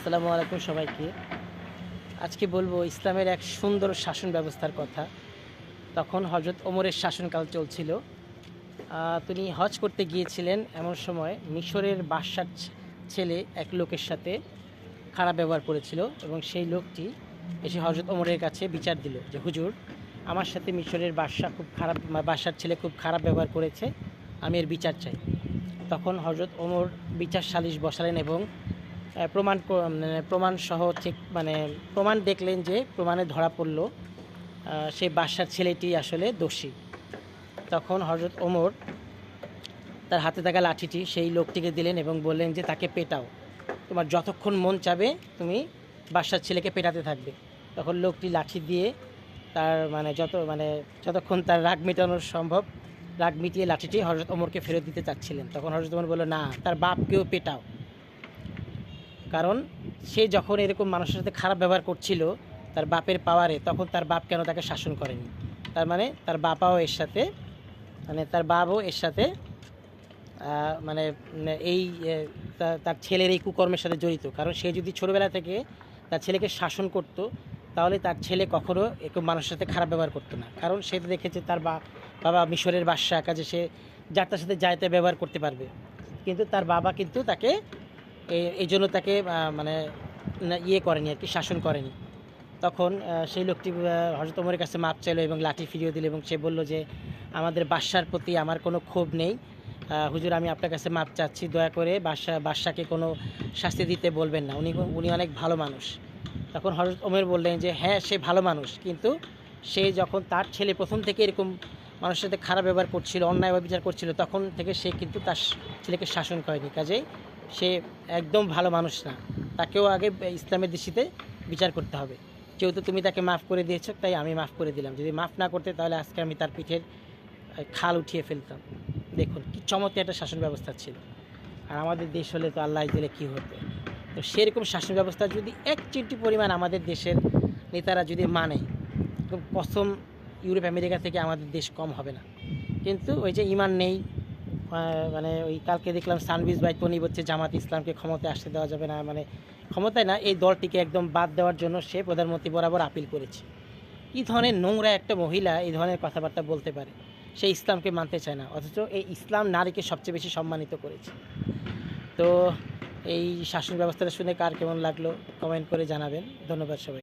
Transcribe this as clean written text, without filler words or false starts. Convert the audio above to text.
আসসালামু আলাইকুম সবাইকে। আজকে বলবো ইসলামের এক সুন্দর শাসন ব্যবস্থার কথা। তখন হজরত ওমরের শাসনকাল চলছিল। তিনি হজ করতে গিয়েছিলেন, এমন সময় মিশরের বাদশার ছেলে এক লোকের সাথে খারাপ ব্যবহার করেছিল এবং সেই লোকটি এসে হজরত ওমরের কাছে বিচার দিল যে হুজুর, আমার সাথে মিশরের বাদশার ছেলে খুব খারাপ ব্যবহার করেছে, আমি এর বিচার চাই। তখন হজরত ওমর বিচার সালিশ বসালেন এবং প্রমাণ সহ ঠিক প্রমাণ দেখলেন যে প্রমাণে ধরা পড়ল সেই বাদশার ছেলেটি আসলে দোষী। তখন হজরত ওমর তার হাতে থাকা লাঠিটি সেই লোকটিকে দিলেন এবং বললেন যে তাকে পেটাও, তোমার যতক্ষণ মন চাবে তুমি বাদশার ছেলেকে পেটাতে থাকবে। তখন লোকটি লাঠি দিয়ে তার যতক্ষণ তার রাগ মেটানোর সম্ভব রাগ মিটিয়ে লাঠিটি হজরত ওমরকে ফেরত দিতে চাচ্ছিলেন। তখন হজরত ওমর বলল, না, তার বাপকেও পেটাও, কারণ সে যখন এরকম মানুষের সাথে খারাপ ব্যবহার করছিল তার বাপের পাওয়ারে, তখন তার বাপ কেন তাকে শাসন করেনি? তার তার বাবাও এর সাথে তার বাবাও এর সাথে এই তার ছেলের এই কুকর্মের সাথে জড়িত। কারণ সে যদি ছোটোবেলা থেকে তার ছেলেকে শাসন করত, তাহলে তার ছেলে কখনো এরকম মানুষের সাথে খারাপ ব্যবহার করতো না। কারণ সে তো দেখেছে তার বাবা মিশরের বাদশাহ, কাজে সে যার তার সাথে যাইতে ব্যবহার করতে পারবে। কিন্তু তার বাবা কিন্তু তাকে এই জন্য তাকে করেনি আর কি, শাসন করেনি। তখন সেই লোকটি হযরত ওমরের কাছে মাপ চাইলো এবং লাঠি ফিরিয়ে দিল এবং সে বলল যে আমাদের বাদশার প্রতি আমার কোনো ক্ষোভ নেই, হুজুর, আমি আপনার কাছে মাপ চাচ্ছি, দয়া করে বাদশাকে কোনো শাস্তি দিতে বলবেন না, উনি অনেক ভালো মানুষ। তখন হযরত ওমর বললেন যে হ্যাঁ, সে ভালো মানুষ, কিন্তু সে যখন তার ছেলে প্রথম থেকে এরকম মানুষের সাথে খারাপ ব্যবহার করছিল, অন্যায় বিচার করছিল, তখন থেকে সে কিন্তু তার ছেলেকে শাসন করেনি। কাজেই সে একদম ভালো মানুষ না, তাকেও আগে ইসলামের দৃষ্টিতে বিচার করতে হবে। যেহেতু তুমি তাকে মাফ করে দিয়েছো, তাই আমি মাফ করে দিলাম। যদি মাফ না করতে তাহলে আজকে আমি তার পিঠের খাল উঠিয়ে ফেলতাম। দেখুন কি চমৎকার একটা শাসন ব্যবস্থা ছিল। আর আমাদের দেশ হলে তো আল্লাহ দিলে কী হতো। তো সেরকম শাসন ব্যবস্থা যদি এক চিমটি পরিমাণ আমাদের দেশের নেতারা যদি মানে, কসম ইউরোপ আমেরিকা থেকে আমাদের দেশ কম হবে না। কিন্তু ওই যে ইমান নেই, ওই কালকে দেখলাম সানভিজ ভাই টনি বলছে জামাত ইসলামকে ক্ষমতায় আসতে দেওয়া যাবে না, ক্ষমতায় না, এই দলটিকে একদম বাদ দেওয়ার জন্য সে প্রধানমন্ত্রী বরাবর আপিল করেছে। কী ধরনের নোংরা একটা মহিলা এই ধরনের কথাবার্তা বলতে পারে? সে ইসলামকে মানতে চায় না, অথচ এই ইসলাম নারীকে সবচেয়ে বেশি সম্মানিত করেছে। তো এই শাসন ব্যবস্থাটা শুনে কার কেমন লাগলো কমেন্ট করে জানাবেন। ধন্যবাদ সবাই।